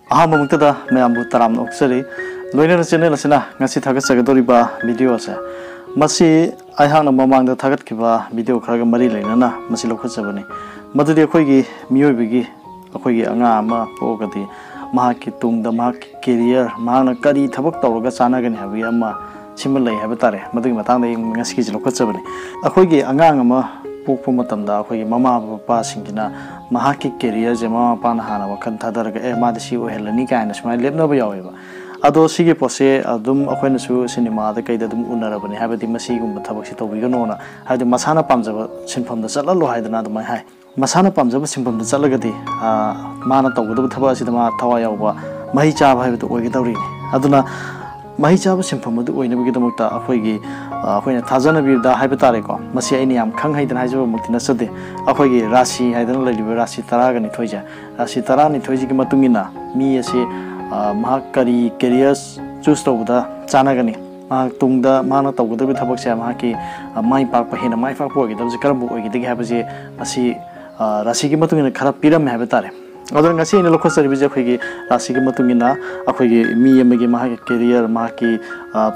अहममुक्तदा मयामबु तराम ओक्सरी लोइना channel असना ngasi थागतसगदोरिबा video से मसी आइहांग ममांग थागतखिबा video Kharag मरी लेना मसी लोखचबनी मदुदि अखोइगी मियोइबिगी अखोइगी अंगा अमा पोगदि महाकी तुंगदा महाकी करियर महाना करी थबक तौरगा चानागनि हाबि अमा सिमल लै हाबा तारे मदुगी मतंग ngasi ki लोखचबनी अखोइगी अंगांग अमा पोकपो मतमदा अखोइगी ममा बाबा सिंगिना महाकी करियर जे ममा पाना हाना वखन थादरगा ए मादसी ओहेलनी कायना सुमाय लेबनबा यावेबा अदो सिगे पोसे अदुम अखोइनसु सिनेमादा कैदा दुम उनरबनी हाबदि मसीगुम थबक सि तौबिगनोना हाबदि मसाना पामजबा सिनफमदा चललो हायदना दुमाय हाय मसाना पामजबा सिनफमदा चलगदि माना तौगदबा थबा सिदमा थवा यावबा मही चाबा हाबदि ओइगदौरिनि अदुना मही चाबा सिनफमदु ओइनबगिदमक्ता अखोइगी अखोइना थाजनबिदा हायबा तारेको मसी आइनि याम खंग हायदना हायजबा मुक्तिना सदे अखोइगी राशि हायदना लैलिबा राशि 10 गनि थोइजा राशि 10 नि थोइजिगी मतुंगिना मी असे करी करियर चूज तौबदा चानागनी तुंगदा माना तौगदबि थबकसे माकी माइ पाक हेना माइ पाक पोगिदबसे करब ओगिदि हाबजे असि राशिगी मतुंगिना खरा पिरम हाबे तारे अदर ngasi ina लोखसरिबि जे खैगी राशिगी मतुंगिना अखैगी मी अमगी माकी करियर माकी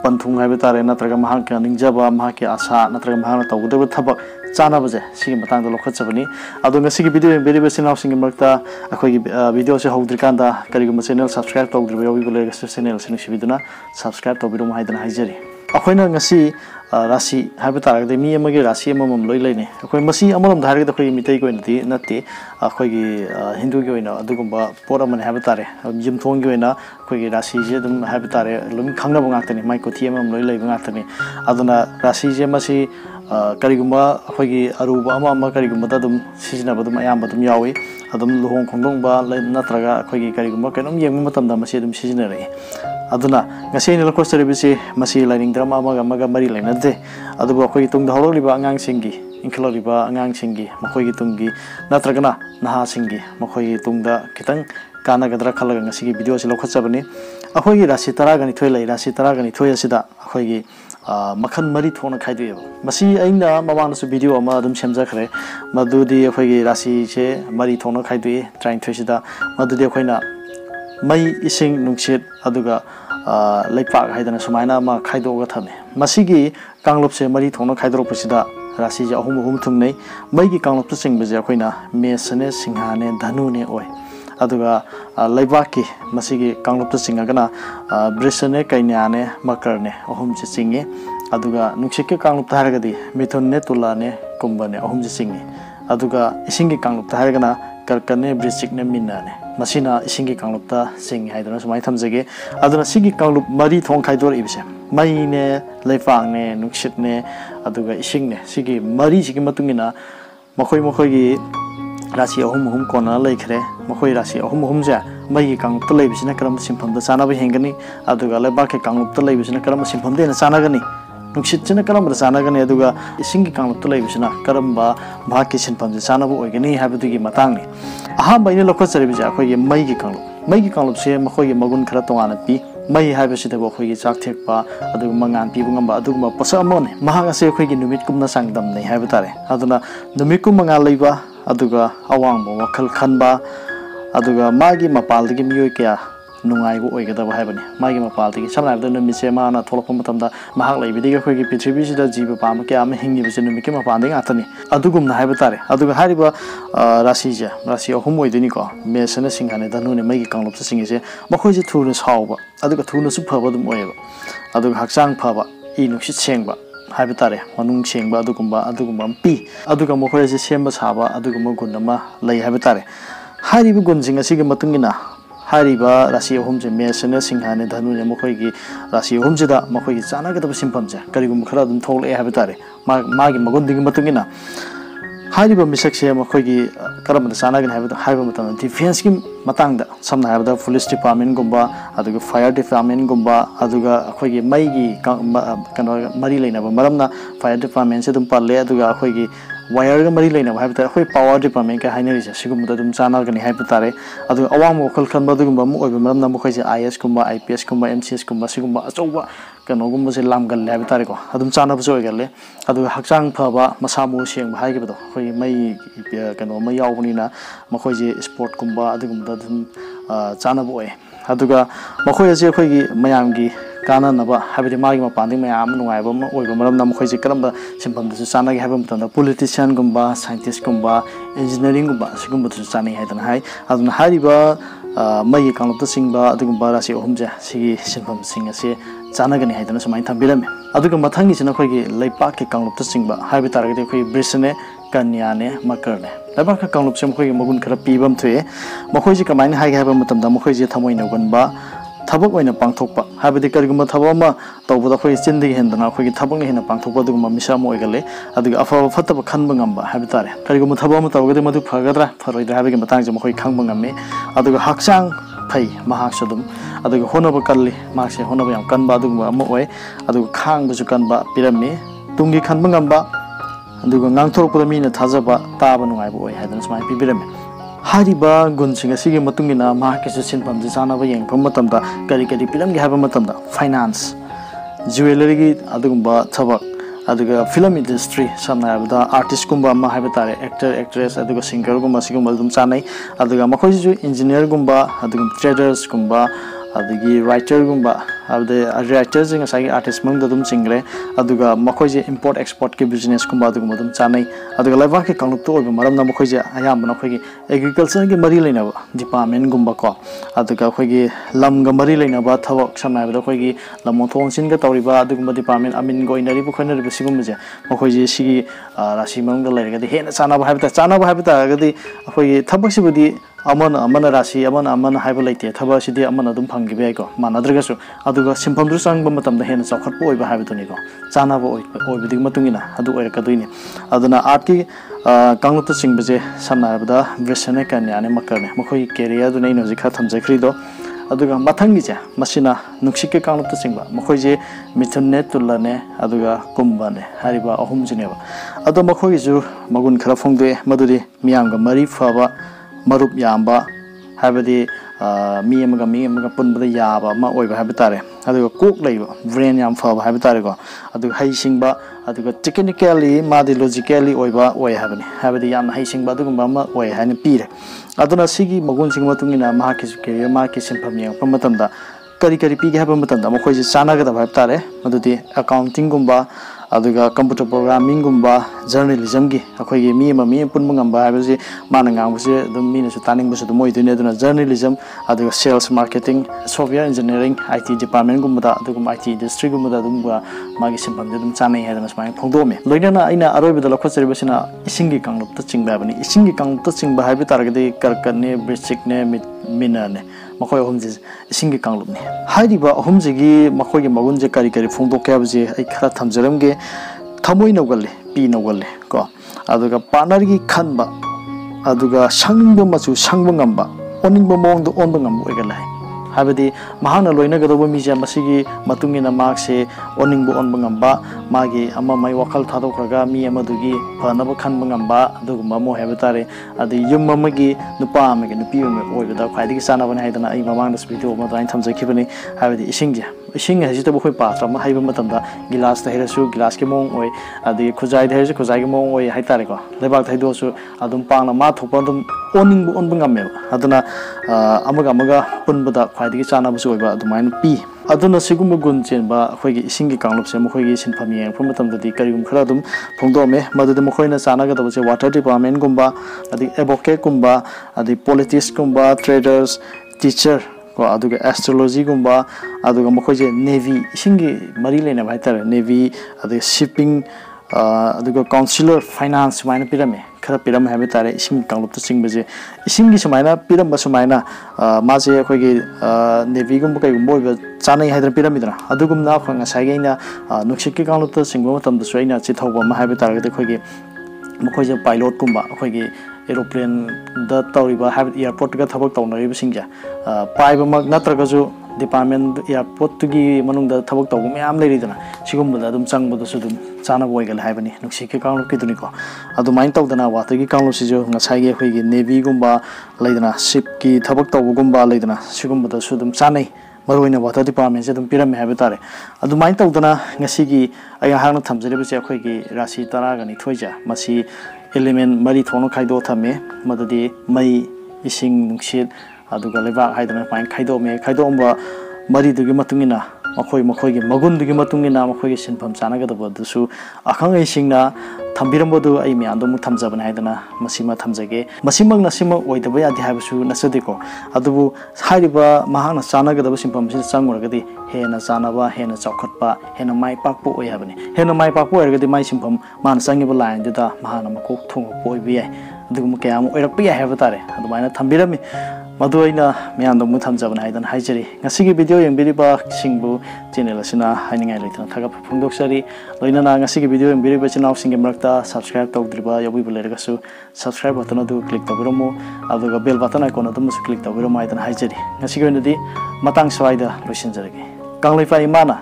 पंथुंग हाबे तारे नत्रगा माकी निंजबा माकी आशा नत्रगा माना तौगदबि थबक चानाबजे सिगी मतंग लोखचबनी अदो ngasi की वीडियो बेरि बेसिनाव सिंग मरता अखैगी वीडियो से हौद्रिकांदा करिगुम चैनल सब्सक्राइब तौद्रिबा याविगो लेगस चैनल से निसिबिदुना सब्सक्राइब तौबिरम हायदना हायजरी अखैना ngasi राशि हाबे तारगदे मी अमगी राशि अमम लोइ लैने अखै मसी अमम धारगदे अखै मितै कोइनदि नत्ते अखैगी हिंदू की ओइना अदुगुम्बा पोर अमन हाबे तारे जिमथोंग की ओइना अखैगी राशि जे दुम हाबे तारे लुम खंगनब गाक्तनि माइकोथि अमम लोइ लैब गाक्तनि अदुना राशि जे मसी करिगुम्बा अखैगी अरुबा अमा करिगुम्बा दुम सिजनबा दुम अयाम दुम यावी अदुम लुहोंग खोंदोंबा नत्रगा अखैगी करिगुम्बा केनम येंग मतमदा मसी दुम सिजनरै अदुना ngasi ni lokos service masi lining drama amaga mari lainade aduba khoi tung da holiba angang singi inkloriba angang singi makhoi gi tungi natragana naha singi makhoi tung da kitang kana gadra khalaga ngasi gi video se lokhachabani akhoi gi rashi tara gani thoi lai rashi tara gani thoi asida akhoi gi makhan mari thona khaidueba masi aina mamana su video ama adum semja khare madudi akhoi gi rashi che mari thona khaidui train thoi sida madudi akhoina mai ising nungsit aduga leipak haidana sumaina ma khaidoga thame masigi kanglop se mari thona khaidrok pasida rashi ja ahum thumnei mai gi kanglop tu singbeje akoina mesane singhane dhanu ne oi aduga leibaki masigi kanglop tu singagana brisane kainyane makarne ahum se singe aduga nuksike kanglop tharagadi mithun ne tulane kumbane ahum se singe aduga isingi kanglop tharagana karkane brisik ne minane masina isingi kanglupta sing haidana sumai thamjage aduna sigi kanglup mari thong khaidor ibse mai ne leifang ne nuksit ne aduga ising ne sigi mari sigi matungina makhoi gi rashi ahum kona leikhre makhoi rashi ahum ja mai gi kanglupta leibisina karam simpham da chana ba hengani aduga leba ke kanglupta leibisina karam simpham de na chana gani nuksit china karam da chana gani aduga isingi kanglupta leibisina karam ba bhaki simpham da chana ba oigani habidugi matang ni अहम बैने लोखचरिबिजे अखोइगे Maggi कांगलुप से मखोइगे मगुन खरा तोंगाना P मै हाइबसिदबो अखोइगे चाक थेकपा अदुग मंगान पीबु ngamba अदुगमा पसा अमने महागा से अखोइगे नुमित कुमना सांगदम नै HYBE तारे अदुना नुमित कुम मंगा लैबा अदुगा अवांगबो वखल खनबा अदुगा मागी मपालदगी मियोय क्या नुंगाइबो ओइगदबा हाइबनि मागी मपालदगी समनाबद नुमिसे माना थोलकप मतमदा महाग लैबिदिगे अखोइगे पृथ्वीसिदा जीव पाम क्या am हिंगिबसे नुमिके मपालदे गातनि अदुगुमना हाइब तारे अदुगा हारिबा राशि अहुम ओइदिनि को मेसना सिंगाने धनुने मैगी कांगलप सिंगिसे मखोइसे थुनो सावबा अदुगा थुनो सु फबा दुम ओइबा अदुगा हक्सांग फबा इ नुक्सित सेंगबा हाइब तारे मनुंग सेंगबा अदुगुम्बा पी अदुगा मखोइसे सेंबा साबा अदुगुम्बा गुनमा लै हाइब तारे हारिबा गुनजिंग असिगे मतुंगिना हारिबा राशि अहुम जे मेसना सिंगाने धनुने मखोइगी राशि अहुम जेदा मखोइगी चानागदब सिंफम जे करिगुम खरा दुम थोले हाइब तारे मागी मगुंदिंग मतुंगिना हारिबा मिसक से मखोइगी करमदा चानागन हाइबा मतम डिफेंस की मतंगदा समना हाइबदा पुलिस डिपार्टमेंट गुम्बा अदुगा फायर डिपार्टमेंट गुम्बा अदुगा अखोइगी मैगी कनो मरी लेनाबा मरमना फायर डिपार्टमेंट से दुम पाले अदुगा अखोइगी वायर का मरी लेना हाइब तारे अखोइ पावर डिपार्टमेंट का हाइनरिसे सिगुमदा दुम चानागनि हाइब तारे अदुगा अवाम वखल खनबा दुगुम्बा मु ओइबा मरमना मखोइसे आईएएस गुम्बा आईपीएस गुम्बा एमसीएस गुम्बा सिगुम्बा अचौबा कनोगुम्बा से लामगल हाइब तारे को अदुम चानाबसो ओइगले अदुगा हक्सांग फबा मसामु सेंग हाइगिबदो अखोइ मै कनो मै यावबनिना मखोइजे स्पोर्ट गुम्बा अदुगुम्बा दुम चानब ओए अदुगा मखोय असे अखोयगी मयामगी काननबा हाबदि मागी मपानदि मयाम नुंगायबा म ओइबा मरमना मखोयसे करमबा सिम्फमदसु चानागे हाबा मतंदा पॉलिटिशियन गुम्बा साइंटिस्ट गुम्बा इंजीनियरिंग गुम्बा सिगुम्बदसु चानै हायदना हाय अदुना हारिबा मई कांगलुप सिंगबा अदुगुम्बा राशि अहुमजे सिगी सिम्फम सिंग असे चानगनि हायदना समाय थंबिरमे अदुगा मथंगिसिना अखोयगी लैपाक के कांगलुप सिंगबा हाबि तारगदि अखोय ब्रिसने कन्याने मकरने लैपाक कांगलुप से मखोयगी मगुन खरा पीबम थुए मखोयजे कमायन हाय हाबा मतंदा मखोयजे थमोय नगनबा थबक ओइना पांगथोकपा हाबदि करिगुम्बा थबक अमा तौबदा अखोय चिंदगी हेंदना अखोयगी थबकने हेना पांगथोकपा अदुगुम्बा मिसाम ओइगले अदुगा अफब फतब खनबा ngamba हाबि तारे करिगुम्बा थबक अमा तौगदि मदु फगदरा फरोइदरा हाबिगे मतंगजे मखोय खांबा ngame अदुगा हक्सांग फै महाक्स अदुम अदुगा होनबा कल्ली माक्से होनबा याम कनबा अदुगुम्बा अमा ओइ अदुगा खांगबसु कनबा पिरमि तुंगी खनबा ngamba अदुगा ngang मीना थाजबा ताबा नुंगायबा ओइ हादना समाय पिबिरमे हारिबा गुणसिंग सिगे मतुंगिना मार्केट सिनफम जानाबा येंगफम मतमदा करी करी पिलम गे हाबा मतमदा फाइनेंस ज्वेलरी गी अदुगुम्बा थबक अदुगा फिल्म इंडस्ट्री समनाबदा आर्टिस्ट गुम्बा मा हाबा तारे एक्टर एक्ट्रेस अदुगा सिंगर गुम्बा सिगुम्बा दुम चानै अदुगा मखोयजु इंजीनियर गुम्बा अदुगा ट्रेडर्स गुम्बा अदुगी राइटर गुम्बा अबदे राइटर जिंग साइ आर्टिस्ट मंग दुम सिंगरे अदुगा मखोयजे इंपोर्ट एक्सपोर्ट के बिजनेस गुम्बा अदुगा दुम चानै अदुगा लाइबा के कांगलुप तो ओबे मरमना मखोयजे अयामना अखोयगे एग्रीकल्चर के मरी लेनाबा डिपार्टमेंट गुम्बा को अदुगा अखोयगे लमगा मरी लेनाबा थबक समनाबदा अखोयगे लमोथोंसिन गा तौरिबा अदुगुम्बा डिपार्टमेंट अमिन गोइनरी बुखनरी बिसिगुम्बजे मखोयजे सिगी राशि मंग लेरगदि हेना चानाबा हाबता गदि अखोयगे थबकसिबुदि अमन राशि अमन हाइबा लेते थबा सिदि अमन अदुम फंगिबे आइको मानद्रगसु अदुगा सिम्फमदु सांगबा मतमदा हेना चौखटपो ओइबा हाबिदुनिको चानाबा ओइबदि मतुंगिना अदु ओइरकदुइनि अदुना आर्ट की कांगलुप सिंगबजे समनाबदा ब्रिसने कन्याने मकरने मखोय केरियर दुनै नोजि खा थमजखरिदो अदुगा मथंगिजे मसिना नुक्सिके कांगलुप सिंगबा मखोयजे मिथुनने तुल्लाने अदुगा कुंभने हारिबा अहुमजिनेबा अदो मखोयजु मगुन खरा फोंदे मदुदि मियांगा मरी फबा मरुप याम्बा हाबदि मी अमगा पुनबदा याबा मा ओइबा हाबि तारे अदुगा कोक लैबा ब्रेन याम फबा हाबि तारे को अदुगा हैसिंगबा अदुगा टेक्निकली मादि लॉजिकली ओइबा ओइ हाबनि हाबदि याम हैसिंगबा अदुगुम्बा मा ओइ हानि पीरे अदुना सिगी मगुन सिंग मतुंगिना माकी केरियर माकी सिनफम यांगपा मतमदा करी करी पीगे हाबा मतमदा मखोयजे चानागदा हाबि तारे मदुदि अकाउंटिंग गुम्बा अदुगा कंप्यूटर प्रोग्रामिंग गुम्बा जर्नलिज्म की अखोयगे मी पुनबा ngamba हाबजे माना ngangbसे दम मीनसु तानिंगबसु दम ओइदुने अदुना जर्नलिज्म अदुगा sales marketing software engineering IT department गुम्बदा अदुगा आईटी इंडस्ट्री गुम्बदा दुमबा मागी सिम्पमजे दुम चानै हादना समाय फोंदोमे लोइना अइना अरोइबदा लखोचरिबसिना इसिंगी कांगलुप त चिंगबाबनि इसिंगी कांगलुप त चिंगबा हाबि तारगदि करकने ब्रिचिकने मिनरने मखोय अहुमजे इसिंगी कांगलुपनि हाइरिबा अहुमजेगी मखोयगे मगुनजे करी करी फोंदोके हाबजे अइ खरा थमजरमगे थमोय नौगले पी नौगले को अदुगा पार्टनर की खनबा अदुगा संगबा मचु संगबा ngamba ओनिंगबा मोंगदो ओनबा ngamba ओइगला हाबदि महाना लोइनगदोबा मिजा मसिगी मतुंगिना मार्क्से ओनिंगबा ओनबा ngamba मागी अमा माइ वखल थादोखरगा मी अमदुगी फनबा खनबा ngamba अदुगुम्बा मो हेबा तारे अदि युम अमगी नुपा अमगी नुपी अमगी ओइबदा खाइदिगी सानाबने हाइदना अइ ममांगदा भिडियो अमा दाइन थमजखिबनि हाबदि इसिंजे इसिंग हाजितबो खोइ पात्र अमा हाइबा मतमदा गिलास तहेरसु गिलास के मोंग ओइ अदि खुजाइ तहेरसु खुजाइ के मोंग ओइ हाइतारे को लेबाक थाइदोसु अदुम पांगना मा थोपा अदुम ओनिंगबो ओनबा ngame अदुना अमगा पुनबदा खाइदिगी चानाबसु ओइबा अदुमाइन पी अदुना सिगुम्बा गुन चेनबा अखोइगी इसिंगी कांगलुपसे मखोइगी सिनफम येंगफम मतमददि करिगुम खरा अदुम फोंदोमे मदुदि मखोइना चानागदबसे वाटर डिपार्टमेंट गुम्बा अदि एडवोकेट गुम्बा अदि पॉलिटिक्स गुम्बा ट्रेडर्स टीचर को अदुगा एस्ट्रोलॉजी गुम्बा अदुगा मखोइजे नेवी इसिंगी मरी लेना भाइतारे नेवी अदि शिपिंग अदुगा काउंसिलर फाइनेंस माइना पिरमे खरा पिरम हाबे तारे इसिंग कांगलुप त सिंगबजे इसिंगी समाइना पिरम समाइना माजे अखोइगे नेवी गुम्बा कइगुम्बा ओइबा चानै हाइदरा पिरमिदरा अदुगुमना खंगा साइगैना नुक्सिकि कांगलुप त सिंगबा मतमदा सोइना चिथौबा मा हाबे तारगदि अखोइगे मखोइजे पाइलट गुम्बा अखोइगे एरोप्लेन द तौरिबा हाबे एयरपोर्ट का थबक तौनरिबा सिंजा पाइबमक नत्रगजु डिपार्टमेंट एयरपोर्ट की मनुंग थबक तौब मैम लेरिदना सिगुम्बदा अदुम चंगबदसु अदुम चानब ओइगल हाइबनि नुक्सिके कांगलुप किदुनिको अदुमाइन तौदना वाटर की कांगलुप सिजो ngसाइगे अखोइगे नेवी गुम्बा लेदना शिप की थबक तौब गुम्बा लेदना सिगुम्बदसु अदुम चानै मरुइना वाटर डिपार्टमेंट से अदुम पिरम हाइबे तारे अदुमाइन तौदना ngasiगी अय हांना थमजरेबसे अखोइगे राशि 12 मसी एलिमेंट मरी थोनो खाइदो थमे मददि मई इसिंग नुक्सित aduga lebak haidana pain khaidome mari dugi matungina मखोई की मगुन दुगी मतुंगिना मखोई की सिनफम चानागदबदुसु अखंगै सिंगना थंबिरमबदु आई म्यादो मु थमजबन हाइदना मसिमा थमजगे मसिमंग नसिम ओइदब यादि हाबसु नसदिको अदुबु हारिबा महाना चानागदब सिनफम सि चांगुरगदि हेना चानाबा हेना चौखटपा हेना माइ पाकपो ओइ हाबनि हेना माइ पाकपो ओइरगदि माइ सिनफम मान चांगिबा लाइन दुदा महाना मको थोंग पोइबि याय अदुगु कयाम ओइरपि याय हाबा तारे अदुमाइना थंबिरमि मधुइना म्यादो मु थमजबन हाइदन हाइजरी ngasi video yengbiriba singbu channel asina haningai leitana thaga phungdoksari loinana ngasi video yengbiriba channel singe marakta subscribe tawdriba yobi bulergasu subscribe button adu click tawbiromo aduga bell button icon adu mus click tawbiromo haidana haijari ngasi gonadi matang swaida loisinjarage kanglaipa imana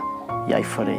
yaifare